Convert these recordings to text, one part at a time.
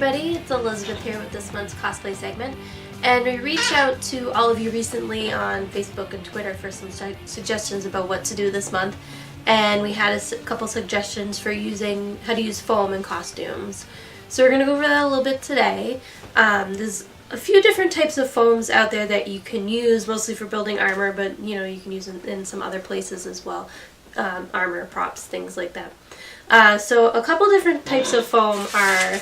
everybody, it's Elizabeth here with this month's cosplay segment, and we reached out to all of you recently on Facebook and Twitter for some suggestions about what to do this month, and we had a couple suggestions for how to use foam in costumes. So we're going to go over that a little bit today. There's a few different types of foams out there that you can use, mostly for building armor, but you can use them in some other places as well. Armor, props, things like that. So a couple different types of foam are,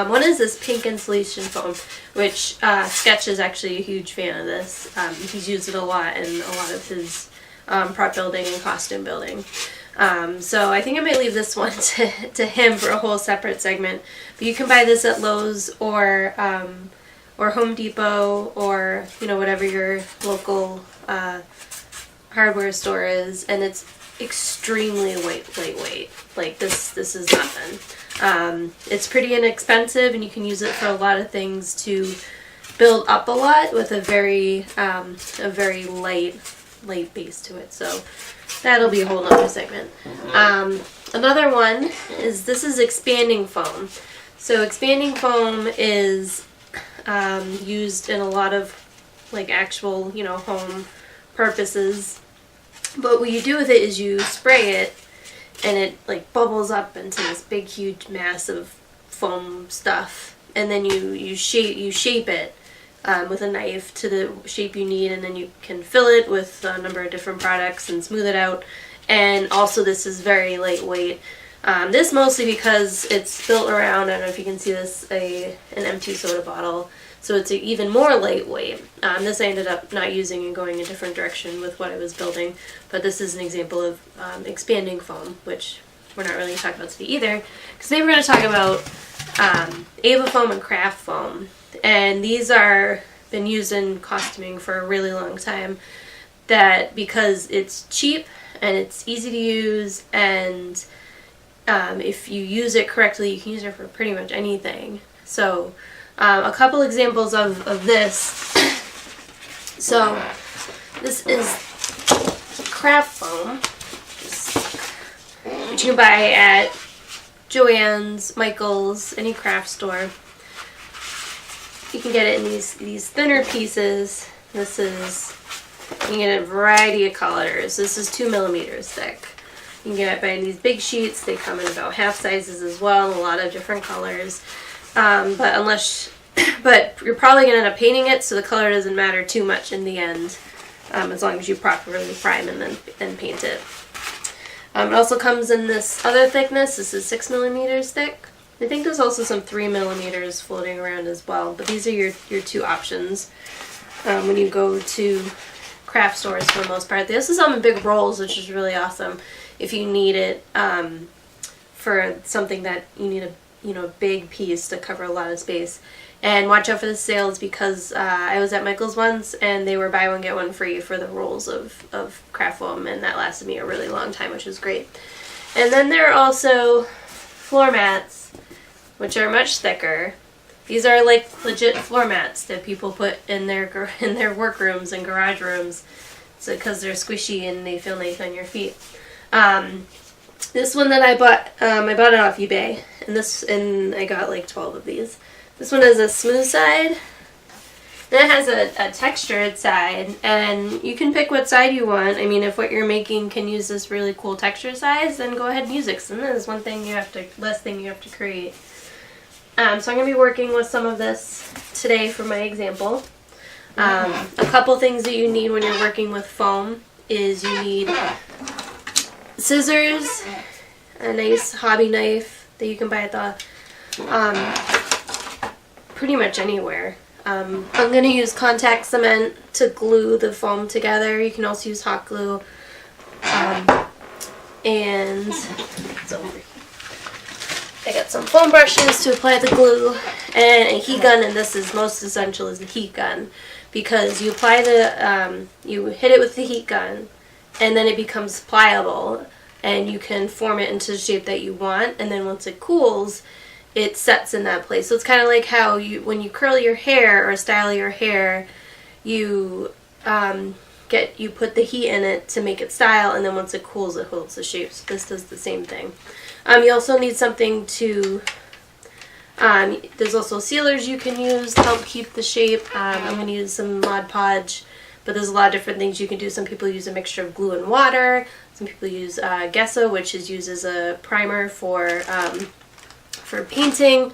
one is this pink insulation foam, which Sketch is actually a huge fan of this. He's used it a lot in a lot of his prop building and costume building. So I think I might leave this one to him for a whole separate segment. But you can buy this at Lowe's or Home Depot or whatever your local hardware store is, and it's extremely lightweight. Like this is nothing. It's pretty inexpensive, and you can use it for a lot of things to build up a lot with a very light base to it. So that'll be a whole nother segment. Another one is this is expanding foam. So expanding foam is used in a lot of actual home purposes. But what you do with it is you spray it, and it bubbles up into this big, huge mass of foam stuff, and then you shape it with a knife to the shape you need, and then you can fill it with a number of different products and smooth it out. And also, this is very lightweight. This mostly because it's built around, I don't know if you can see this, an empty soda bottle. So it's even more lightweight. This I ended up not using and going a different direction with what I was building, but this is an example of expanding foam, which we're not really talking about today either, because today we're going to talk about Ava foam and craft foam. And these are been used in costuming for a really long time, because it's cheap and it's easy to use, and if you use it correctly, you can use it for pretty much anything. So a couple examples of this. So this is craft foam, which you can buy at Joann's, Michael's, any craft store. You can get it in these thinner pieces. You can get a variety of colors. This is 2 millimeters thick. You can get it by these big sheets. They come in about half sizes as well, in a lot of different colors. But you're probably going to end up painting it, so the color doesn't matter too much in the end, as long as you properly prime and then paint it. It also comes in this other thickness. This is 6 millimeters thick. I think there's also some 3 millimeters floating around as well, but these are your two options when you go to craft stores for the most part. This is on big rolls, which is really awesome if you need it for something that you need a big piece to cover a lot of space. And watch out for the sales, because I was at Michael's once and they were buy one get one free for the rolls of craft foam, and that lasted me a really long time, which was great. And then there are also floor mats, which are much thicker. These are legit floor mats that people put in their workrooms and garage rooms, so because they're squishy and they feel nice on your feet. This one that I bought it off eBay, and I got 12 of these. This one has a smooth side, then it has a textured side, and you can pick what side you want. I mean, if what you're making can use this really cool texture size, then go ahead and use it. So that is less thing you have to create. So I'm going to be working with some of this today for my example. A couple things that you need when you're working with foam is you need scissors, a nice hobby knife that you can buy at the pretty much anywhere. I'm going to use contact cement to glue the foam together. You can also use hot glue. And so I got some foam brushes to apply the glue, and a heat gun, and this is most essential, is the heat gun, because you apply you hit it with the heat gun, and then it becomes pliable, and you can form it into the shape that you want, and then once it cools, it sets in that place. So it's kind of like how when you curl your hair or style your hair, you put the heat in it to make it style, and then once it cools, it holds the shape. So this does the same thing. You also need something to There's also sealers you can use to help keep the shape. I'm going to use some Mod Podge, but there's a lot of different things you can do. Some people use a mixture of glue and water. Some people use gesso, which is used as a primer for painting.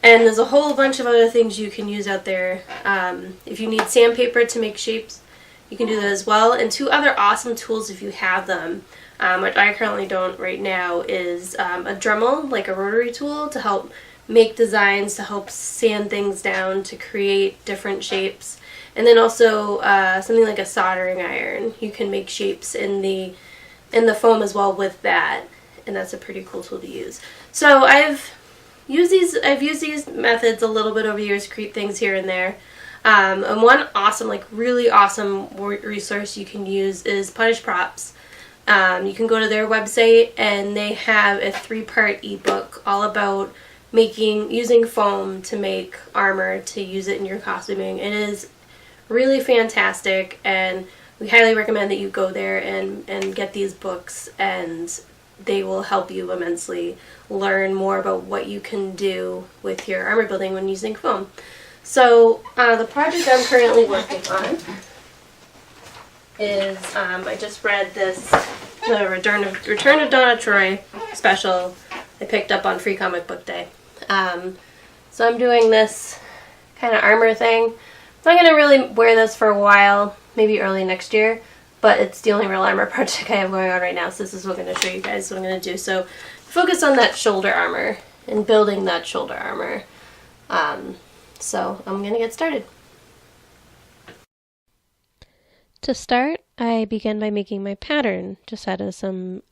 And there's a whole bunch of other things you can use out there. If you need sandpaper to make shapes, you can do that as well. And two other awesome tools if you have them, which I currently don't right now, is a Dremel, like a rotary tool to help make designs, to help sand things down, to create different shapes. And then also something like a soldering iron. You can make shapes in the foam as well with that, and that's a pretty cool tool to use. So I've used these methods a little bit over the years to create things here and there. And one awesome, like really awesome resource you can use is Punish Props. You can go to their website and they have a 3-part ebook all about using foam to make armor, to use it in your costuming. It is really fantastic, and we highly recommend that you go there and get these books, and they will help you immensely learn more about what you can do with your armor building when using foam. So the project I'm currently working on is, I just read this, the Return of Donna Troy special I picked up on Free Comic Book Day. So I'm doing this kind of armor thing. I'm not going to really wear this for a while, maybe early next year, but it's the only real armor project I have going on right now, so this is what I'm going to show you guys what I'm going to do. So focus on that shoulder armor and building that shoulder armor. So I'm going to get started. To start, I began by making my pattern just out of some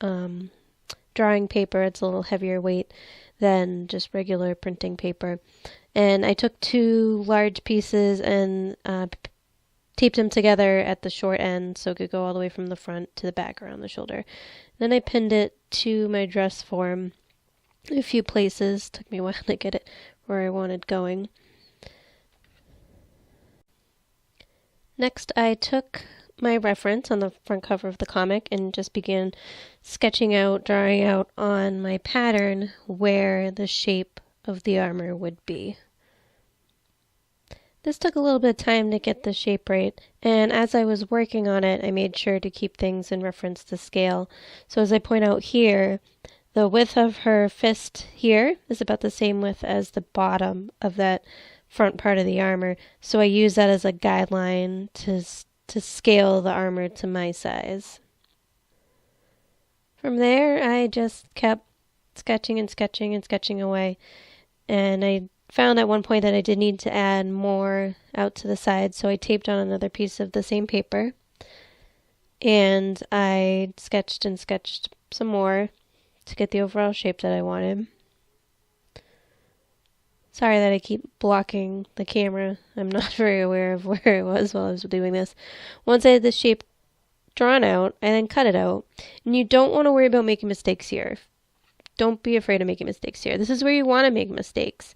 drawing paper. It's a little heavier weight than just regular printing paper. And I took 2 large pieces and taped them together at the short end so it could go all the way from the front to the back around the shoulder. Then I pinned it to my dress form in a few places. Took me a while to get it where I wanted going. Next, I took my reference on the front cover of the comic and just began sketching out, drawing out on my pattern where the shape of the armor would be. This took a little bit of time to get the shape right, and as I was working on it, I made sure to keep things in reference to scale. So as I point out here, the width of her fist here is about the same width as the bottom of that front part of the armor, so I use that as a guideline to scale the armor to my size. From there, I just kept sketching and sketching and sketching away, and I found at one point that I did need to add more out to the side, so I taped on another piece of the same paper, and I sketched and sketched some more to get the overall shape that I wanted. Sorry that I keep blocking the camera. I'm not very aware of where I was while I was doing this. Once I had the shape drawn out, I then cut it out. And you don't want to worry about making mistakes here. Don't be afraid of making mistakes here. This is where you want to make mistakes,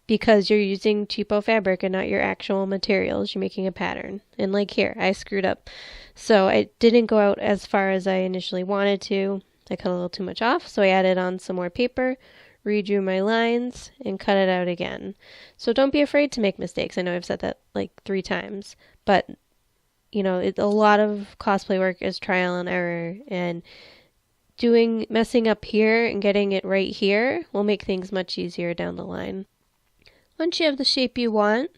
because you're using cheapo fabric and not your actual materials. You're making a pattern. And like here, I screwed up. So I didn't go out as far as I initially wanted to. I cut a little too much off, so I added on some more paper, redrew my lines, and cut it out again. So don't be afraid to make mistakes. I know I've said that like 3 times, but you know, a lot of cosplay work is trial and error, and messing up here and getting it right here will make things much easier down the line. Once you have the shape you want,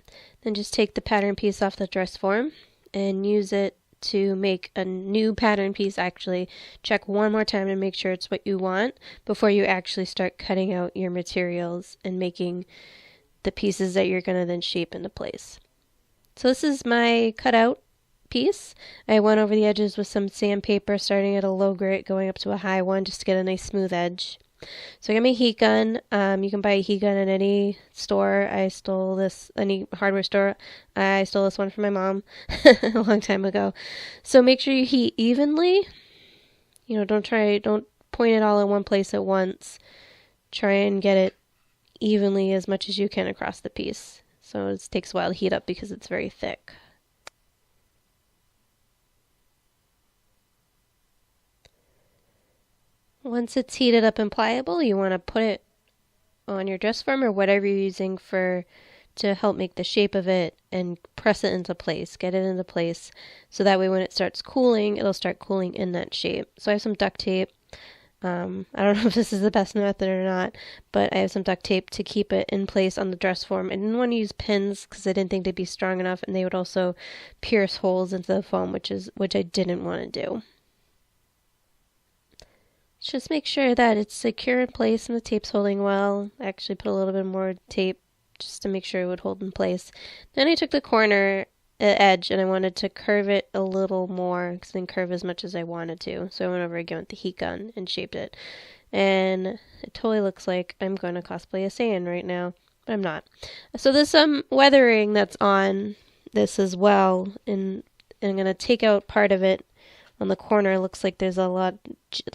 then just take the pattern piece off the dress form and use it to make a new pattern piece. Actually, check one more time to make sure it's what you want before you actually start cutting out your materials and making the pieces that you're going to then shape into place. So this is my cutout piece. I went over the edges with some sandpaper, starting at a low grit, going up to a high one just to get a nice smooth edge. So I got my heat gun. You can buy a heat gun at any store. Any hardware store. I stole this one from my mom a long time ago. So make sure you heat evenly. You know, don't point it all in one place at once. Try and get it evenly as much as you can across the piece. So it takes a while to heat up because it's very thick. Once it's heated up and pliable, you want to put it on your dress form or whatever you're using to help make the shape of it and press it into place, get it into place, so that way when it starts cooling, it'll start cooling in that shape. So I have some duct tape. I don't know if this is the best method or not, but I have some duct tape to keep it in place on the dress form. I didn't want to use pins because I didn't think they'd be strong enough, and they would also pierce holes into the foam, which I didn't want to do. Just make sure that it's secure in place and the tape's holding well. I actually put a little bit more tape just to make sure it would hold in place. Then I took the corner edge and I wanted to curve it a little more because I didn't curve as much as I wanted to. So I went over again with the heat gun and shaped it. And it totally looks like I'm going to cosplay a Saiyan right now, but I'm not. So there's some weathering that's on this as well, and I'm going to take out part of it. On the corner, it looks like there's a lot,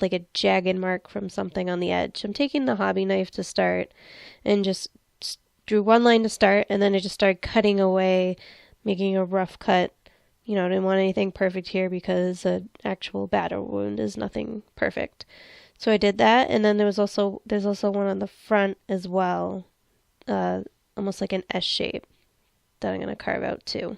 like a jagged mark from something on the edge. I'm taking the hobby knife to start and just drew one line to start, and then I just started cutting away, making a rough cut. You know, I didn't want anything perfect here because an actual battle wound is nothing perfect. So I did that, and then there's also one on the front as well, almost like an S shape that I'm going to carve out too.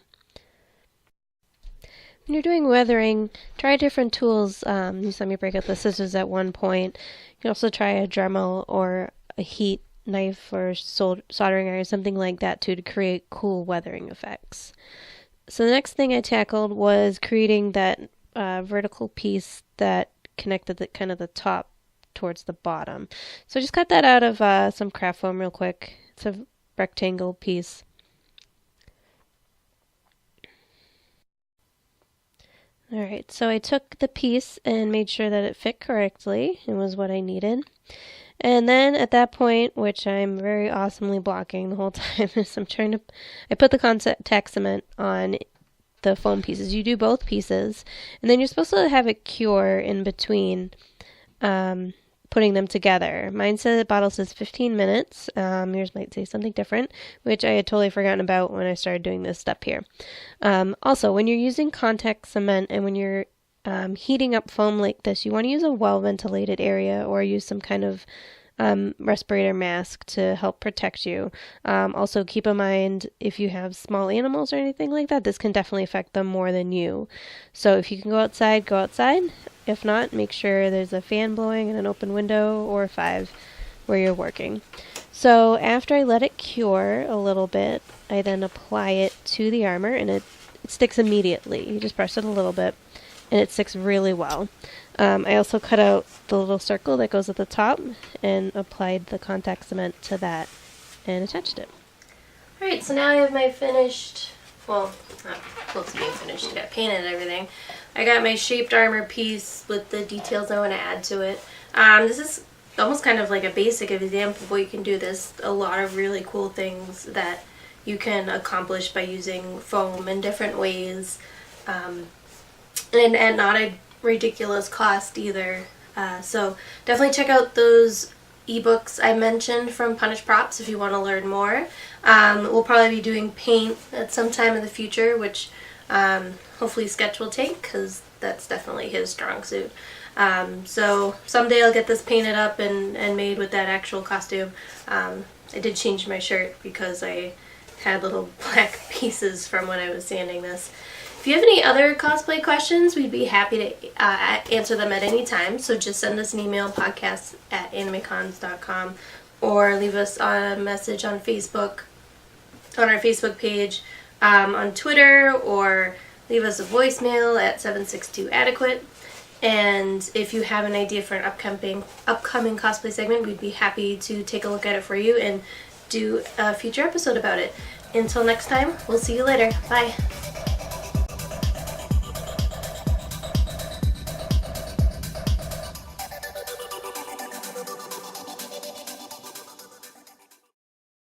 When you're doing weathering, try different tools. You saw me break out the scissors at one point. You can also try a Dremel or a heat knife or soldering iron, something like that too, to create cool weathering effects. So the next thing I tackled was creating that vertical piece that connected the top towards the bottom. So I just cut that out of some craft foam real quick. It's a rectangle piece. Alright, so I took the piece and made sure that it fit correctly and was what I needed. And then at that point, which I'm very awesomely blocking the whole time, is I put the contact cement on the foam pieces. You do both pieces, and then you're supposed to have it cure in between putting them together. Mine says, the bottle says 15 minutes. Yours might say something different, which I had totally forgotten about when I started doing this step here. Also, when you're using contact cement and when you're heating up foam like this, you want to use a well-ventilated area or use some kind of respirator mask to help protect you. Also, keep in mind, if you have small animals or anything like that, this can definitely affect them more than you. So if you can go outside, go outside. If not, make sure there's a fan blowing and an open window or 5 where you're working. So after I let it cure a little bit, I then apply it to the armor, and it sticks immediately. You just press it a little bit, and it sticks really well. I also cut out the little circle that goes at the top and applied the contact cement to that and attached it. Alright, so now I have my finished, well, not close to being finished, I got painted and everything. I got my shaped armor piece with the details I want to add to it. This is almost kind of like a basic example of what you can do. There's a lot of really cool things that you can accomplish by using foam in different ways. And not a ridiculous cost either. So definitely check out those ebooks I mentioned from Punish Props if you want to learn more. We'll probably be doing paint at some time in the future, which hopefully Sketch will take, because that's definitely his strong suit. So someday I'll get this painted up and made with that actual costume. I did change my shirt because I had little black pieces from when I was sanding this. If you have any other cosplay questions, we'd be happy to answer them at any time. So just send us an email, podcast@animecons.com, or leave us a message on Facebook, on our Facebook page, on Twitter, or leave us a voicemail at 762-ADEQUATE. And if you have an idea for an upcoming cosplay segment, we'd be happy to take a look at it for you and do a future episode about it. Until next time, we'll see you later. Bye.